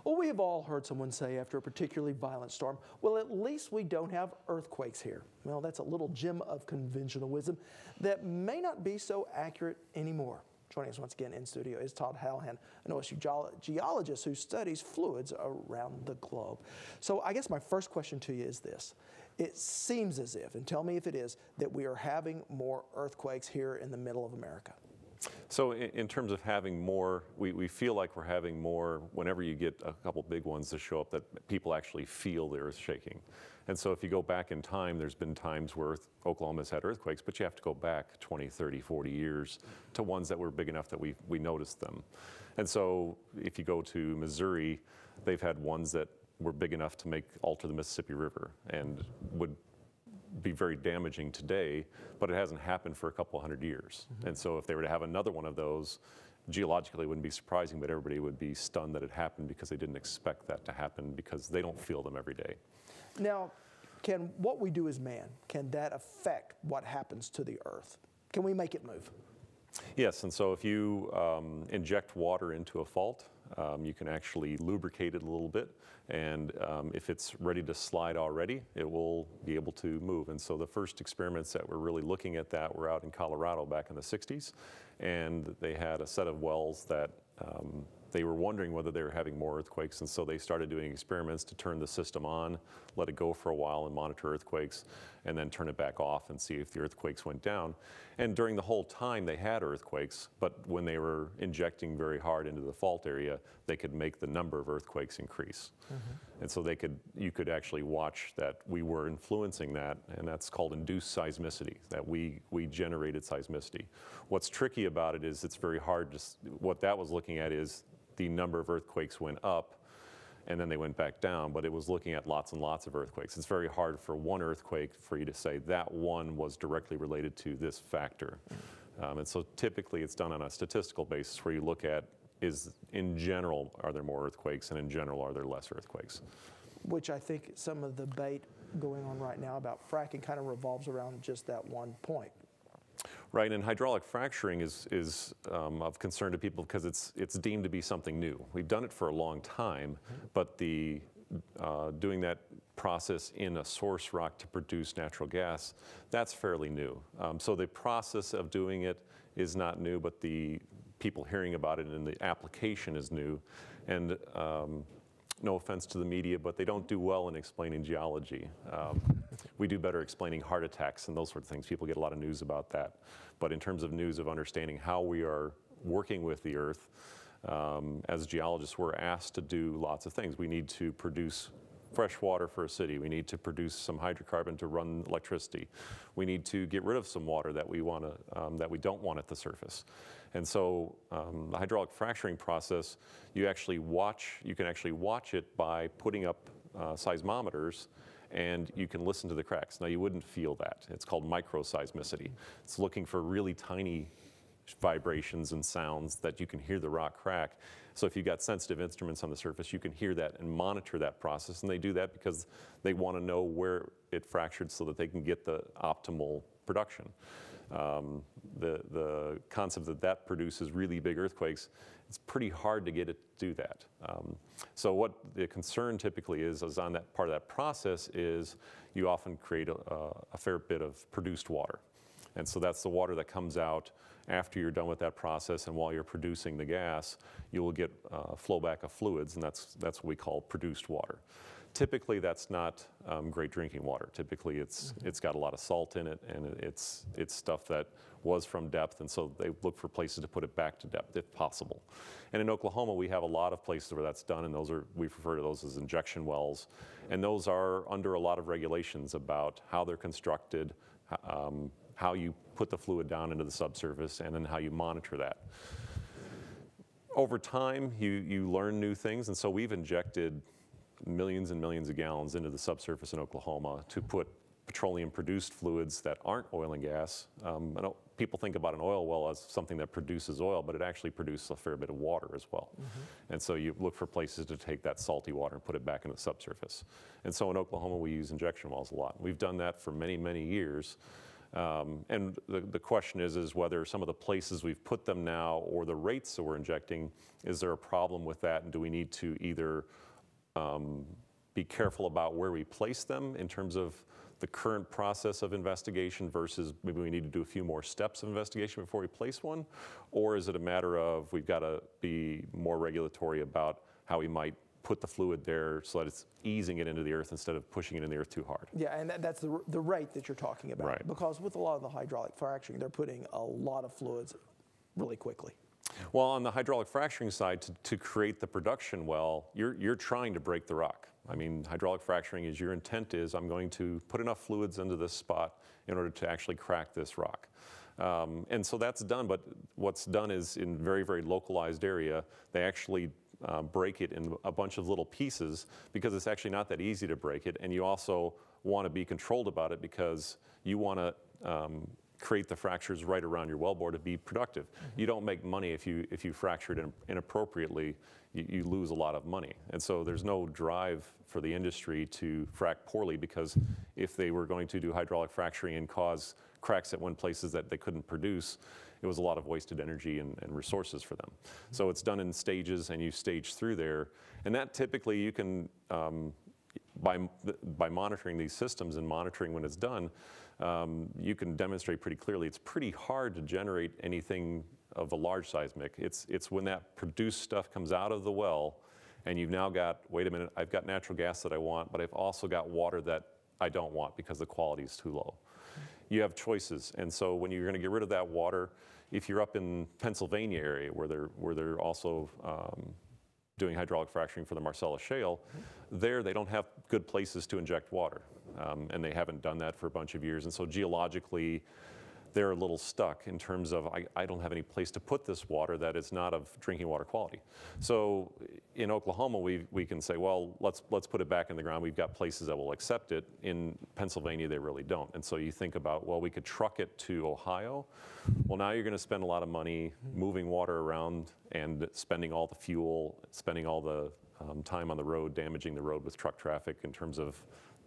Well, we have all heard someone say after a particularly violent storm, well, at least we don't have earthquakes here. Well, that's a little gem of conventional wisdom that may not be so accurate anymore. Joining us once again in studio is Todd Halihan, an OSU geologist who studies fluids around the globe. So I guess my first question to you is this. It seems as if, and tell me if it is, that we are having more earthquakes here in the middle of America. So in terms of having more, we feel like we're having more whenever you get a couple big ones to show up that people actually feel the earth shaking. And so if you go back in time, there's been times where Oklahoma's had earthquakes, but you have to go back 20, 30, 40 years to ones that were big enough that we noticed them. And so if you go to Missouri, they've had ones that were big enough to alter the Mississippi River and would be very damaging today, but it hasn't happened for a couple hundred years. Mm-hmm. And so if they were to have another one of those, geologically it wouldn't be surprising, but everybody would be stunned that it happened because they didn't expect that to happen because they don't feel them every day. Now, can what we do as man, can that affect what happens to the earth? Can we make it move? Yes, and so if you inject water into a fault, you can actually lubricate it a little bit, and if it's ready to slide already, it will be able to move. And so the first experiments that were really looking at that were out in Colorado back in the 60s, and they had a set of wells that they were wondering whether they were having more earthquakes, and so they started doing experiments to turn the system on, let it go for a while and monitor earthquakes, and then turn it back off and see if the earthquakes went down. And during the whole time they had earthquakes, but when they were injecting very hard into the fault area, they could make the number of earthquakes increase. Mm-hmm. And so you could actually watch that we were influencing that, and that's called induced seismicity, that we generated seismicity. What's tricky about it is it's very hard what that was looking at is the number of earthquakes went up and then they went back down, but it was looking at lots and lots of earthquakes. It's very hard for one earthquake for you to say that one was directly related to this factor. And so typically it's done on a statistical basis where you look at in general, are there more earthquakes, and in general, are there less earthquakes? Which I think some of the debate going on right now about fracking kind of revolves around just that one point. Right, and hydraulic fracturing is of concern to people because it's deemed to be something new. We've done it for a long time, but doing that process in a source rock to produce natural gas, that's fairly new. So the process of doing it is not new, but the people hearing about it and the application is new. And no offense to the media, but they don't do well in explaining geology. We do better explaining heart attacks and those sorts of things. People get a lot of news about that. But in terms of news of understanding how we are working with the earth, as geologists, we're asked to do lots of things. We need to produce fresh water for a city. We need to produce some hydrocarbon to run electricity. We need to get rid of some water that we don't want at the surface. And so the hydraulic fracturing process, you can actually watch it by putting up seismometers, and you can listen to the cracks. Now you wouldn't feel that. It's called microseismicity. It's looking for really tiny vibrations and sounds that you can hear the rock crack. So if you've got sensitive instruments on the surface, you can hear that and monitor that process. And they do that because they want to know where it fractured so that they can get the optimal production. The concept that produces really big earthquakes, it's pretty hard to get it to do that. So what the concern typically is on that part of that process is you often create a fair bit of produced water. And so that's the water that comes out after you're done with that process, and while you're producing the gas, you will get flowback of fluids, and that's what we call produced water. Typically, that's not great drinking water. Typically, it's got a lot of salt in it, and it's stuff that was from depth, and so they look for places to put it back to depth if possible. And in Oklahoma, we have a lot of places where that's done, and we refer to those as injection wells, and those are under a lot of regulations about how they're constructed, how you put the fluid down into the subsurface, and then how you monitor that. Over time, you learn new things, and so we've injected millions and millions of gallons into the subsurface in Oklahoma to put petroleum-produced fluids that aren't oil and gas. People think about an oil well as something that produces oil, but it actually produces a fair bit of water as well. Mm-hmm. And so you look for places to take that salty water and put it back into the subsurface. And so in Oklahoma, we use injection wells a lot. We've done that for many, many years. And the question is whether some of the places we've put them now or the rates that we're injecting, is there a problem with that? And do we need to either be careful about where we place them in terms of the current process of investigation versus maybe we need to do a few more steps of investigation before we place one? Or is it a matter of we've got to be more regulatory about how we might put the fluid there so that it's easing it into the earth instead of pushing it in the earth too hard? Yeah, and that's the rate that you're talking about. Right. Because with a lot of the hydraulic fracturing, they're putting a lot of fluids really quickly. Well, on the hydraulic fracturing side, to create the production well, you're trying to break the rock. I mean, hydraulic fracturing is your intent is I'm going to put enough fluids into this spot in order to actually crack this rock. And so that's done, but what's done is in very, very localized area, they actually break it in a bunch of little pieces because it's actually not that easy to break it. And you also want to be controlled about it because you want to create the fractures right around your wellbore to be productive. You don't make money if you fracture it inappropriately. You lose a lot of money. And so there's no drive for the industry to frack poorly, because if they were going to do hydraulic fracturing and cause cracks at one places that they couldn't produce, it was a lot of wasted energy and resources for them. So it's done in stages, and you stage through there. And that typically you can, by monitoring these systems and monitoring when it's done, you can demonstrate pretty clearly. It's pretty hard to generate anything of a large seismic. It's when that produced stuff comes out of the well and you've now got, wait a minute, I've got natural gas that I want, but I've also got water that I don't want because the quality is too low. You have choices. And so when you're going to get rid of that water, if you're up in Pennsylvania area where they're also doing hydraulic fracturing for the Marcellus Shale, there they don't have good places to inject water. And they haven't done that for a bunch of years. And so geologically, they're a little stuck in terms of, I don't have any place to put this water that is not of drinking water quality. So in Oklahoma, we can say, well, let's put it back in the ground. We've got places that will accept it. In Pennsylvania, they really don't. And so you think about, well, we could truck it to Ohio. Well, now you're going to spend a lot of money moving water around and spending all the fuel, spending all the time on the road, damaging the road with truck traffic in terms of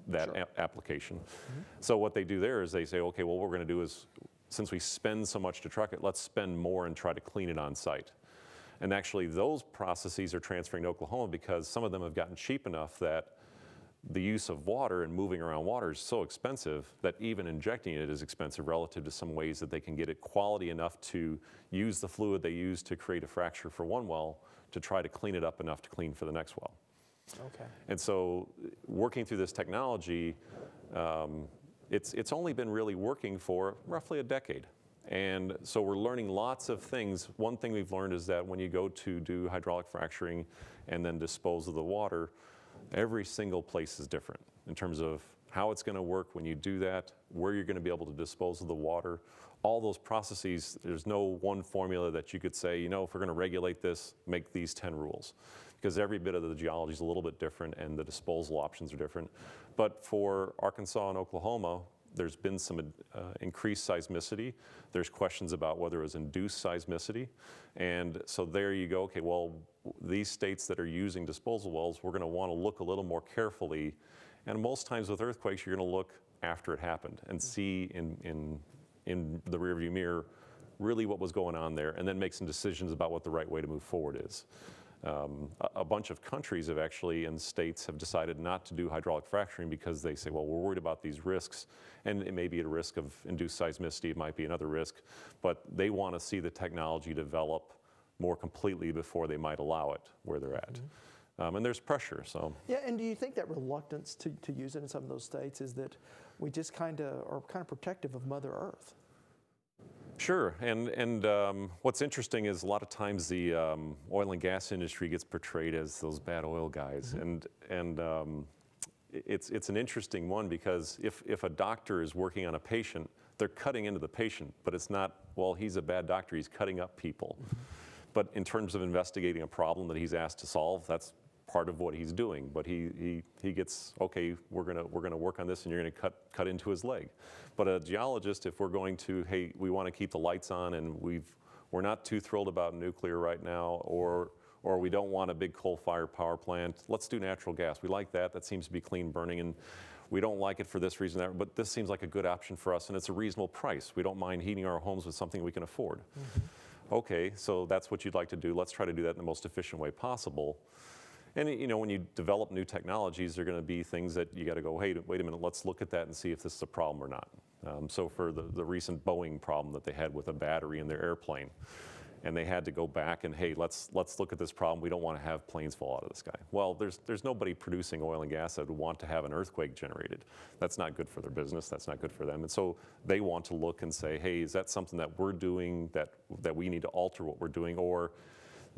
that application. So what they do there is they say, okay, well, what we're going to do is, since we spend so much to truck it, let's spend more and try to clean it on site. And actually those processes are transferring to Oklahoma because some of them have gotten cheap enough that the use of water and moving around water is so expensive that even injecting it is expensive relative to some ways that they can get it quality enough to use the fluid they use to create a fracture for one well to try to clean it up enough to clean for the next well. Okay. And so working through this technology, it's only been really working for roughly a decade. And so we're learning lots of things. One thing we've learned is that when you go to do hydraulic fracturing and then dispose of the water, every single place is different in terms of how it's going to work when you do that, where you're going to be able to dispose of the water. All those processes, there's no one formula that you could say, you know, if we're going to regulate this, make these 10 rules. Because every bit of the geology is a little bit different and the disposal options are different. But for Arkansas and Oklahoma, there's been some increased seismicity. There's questions about whether it was induced seismicity. And so there you go, okay, well, these states that are using disposal wells, we're going to want to look a little more carefully. And most times with earthquakes, you're going to look after it happened and see in the rearview mirror really what was going on there, and then make some decisions about what the right way to move forward is. A bunch of countries have actually, and states have decided not to do hydraulic fracturing because they say, well, we're worried about these risks, and it may be a risk of induced seismicity, it might be another risk, but they want to see the technology develop more completely before they might allow it where they're at. And there's pressure, so. Yeah, and do you think that reluctance to use it in some of those states is that we just are kind of protective of Mother Earth? Sure, and what's interesting is a lot of times the oil and gas industry gets portrayed as those bad oil guys, and it's an interesting one because if a doctor is working on a patient, they're cutting into the patient, but it's not, well, he's a bad doctor, he's cutting up people. But in terms of investigating a problem that he's asked to solve, that's part of what he's doing. But he gets, okay, we're gonna work on this, and you're gonna cut into his leg. But a geologist, if we're going to, hey, we want to keep the lights on, and we're not too thrilled about nuclear right now, or or we don't want a big coal-fired power plant. Let's do natural gas. We like that. That seems to be clean burning, and we don't like it for this reason, that, but this seems like a good option for us, and it's a reasonable price. We don't mind heating our homes with something we can afford. Okay, so that's what you'd like to do. Let's try to do that in the most efficient way possible. And you know, when you develop new technologies, there are going to be things that you got to go, hey, wait a minute, let's look at that and see if this is a problem or not. So for the recent Boeing problem that they had with a battery in their airplane, and they had to go back and, hey, let's look at this problem. We don't want to have planes fall out of the sky. Well, there's nobody producing oil and gas that would want to have an earthquake generated. That's not good for their business. That's not good for them. And so they want to look and say, hey, is that something that we're doing that we need to alter what we're doing? Or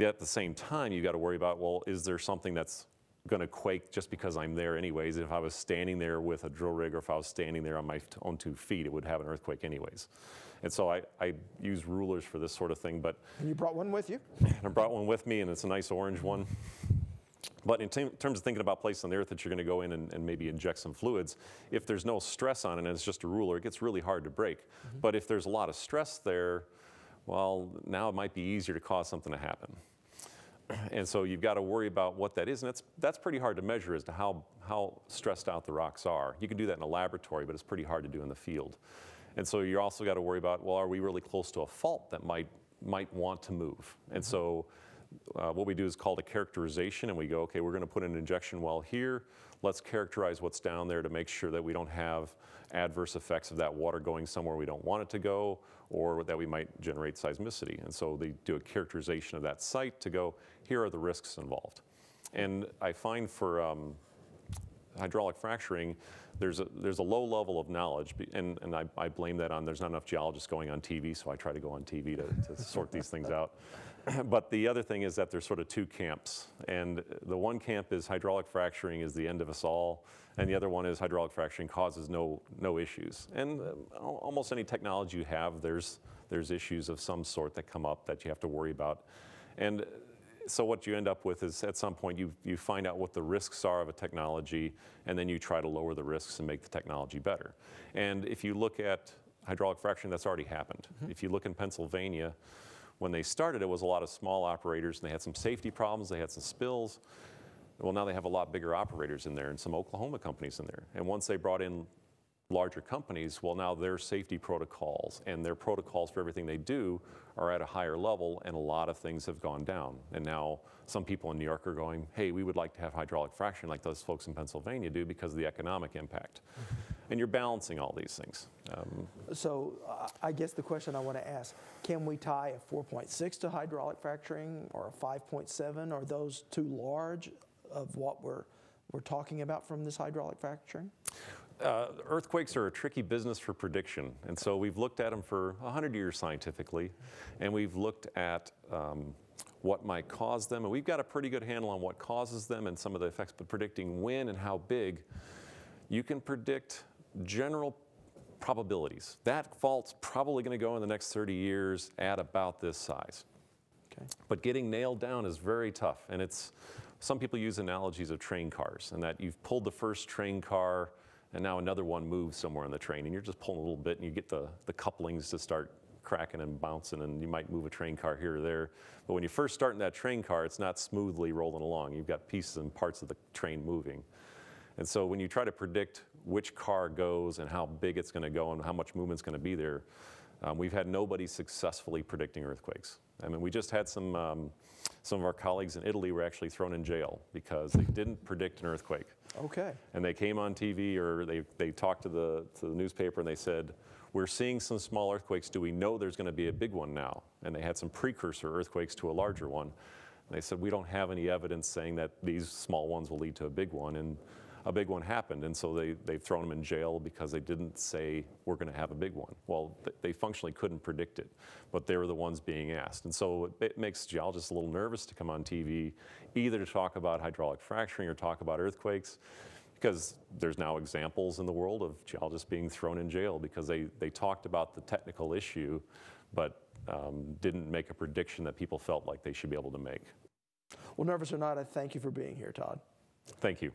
at the same time, you got to worry about, well, is there something that's going to quake just because I'm there anyways? If I was standing there with a drill rig, or if I was standing there on my own 2 feet, it would have an earthquake anyways. And so I use rulers for this sort of thing. But and you brought one with you? I brought one with me, and it's a nice orange one. But in terms of thinking about places on the earth that you're going to go in and maybe inject some fluids, if there's no stress on it and it's just a ruler, it gets really hard to break. But if there's a lot of stress there, well, now it might be easier to cause something to happen. And so you've got to worry about what that is, and that's pretty hard to measure as to how stressed out the rocks are. You can do that in a laboratory, but it's pretty hard to do in the field. And so you also got to worry about, well, are we really close to a fault that might want to move? And so what we do is called a characterization, and we go, okay, we're going to put an injection well here. Let's characterize what's down there to make sure that we don't have adverse effects of that water going somewhere we don't want it to go, or that we might generate seismicity. And so they do a characterization of that site to go, here are the risks involved. And I find for hydraulic fracturing, there's a low level of knowledge, and I blame that on there's not enough geologists going on TV, so I try to go on TV to sort these things out. But the other thing is that there's sort of 2 camps, and the one camp is hydraulic fracturing is the end of us all, and the other one is hydraulic fracturing causes no issues. And almost any technology you have, there's issues of some sort that come up that you have to worry about. And so what you end up with is at some point you find out what the risks are of a technology, and then you try to lower the risks and make the technology better. And if you look at hydraulic fracturing, that's already happened. If you look in Pennsylvania, when they started, it was a lot of small operators, and they had some safety problems, they had some spills. Well, now they have a lot bigger operators in there, and some Oklahoma companies in there. And once they brought in larger companies, well, now their safety protocols and their protocols for everything they do are at a higher level, and a lot of things have gone down. And now some people in New York are going, hey, we would like to have hydraulic fracturing like those folks in Pennsylvania do because of the economic impact. And you're balancing all these things. So I guess the question I want to ask, can we tie a 4.6 to hydraulic fracturing, or a 5.7? Are those too large of what we're talking about from this hydraulic fracturing? Earthquakes are a tricky business for prediction, and so we've looked at them for 100 years scientifically, and we've looked at what might cause them, and we've got a pretty good handle on what causes them and some of the effects, but predicting when and how big, you can predict general probabilities. That fault's probably going to go in the next 30 years at about this size. Okay. But getting nailed down is very tough, and some people use analogies of train cars, and that you've pulled the first train car, and now another one moves somewhere on the train, and you're just pulling a little bit, and you get the couplings to start cracking and bouncing, and you might move a train car here or there. But when you first start in that train car, it's not smoothly rolling along. You've got pieces and parts of the train moving. And so when you try to predict which car goes and how big it's going to go and how much movement's going to be there, we've had nobody successfully predicting earthquakes. I mean, we just had some of our colleagues in Italy were actually thrown in jail because they didn't predict an earthquake. Okay. And they came on TV, or they talked to the newspaper, and they said, we're seeing some small earthquakes. Do we know there's going to be a big one now? And they had some precursor earthquakes to a larger one. And they said, we don't have any evidence saying that these small ones will lead to a big one. And a big one happened, and so they've thrown them in jail because they didn't say we're going to have a big one. Well, they functionally couldn't predict it, but they were the ones being asked. And so it makes geologists a little nervous to come on TV, either to talk about hydraulic fracturing or talk about earthquakes, because there's now examples in the world of geologists being thrown in jail because they talked about the technical issue, but didn't make a prediction that people felt like they should be able to make. Well, nervous or not, I thank you for being here, Todd. Thank you.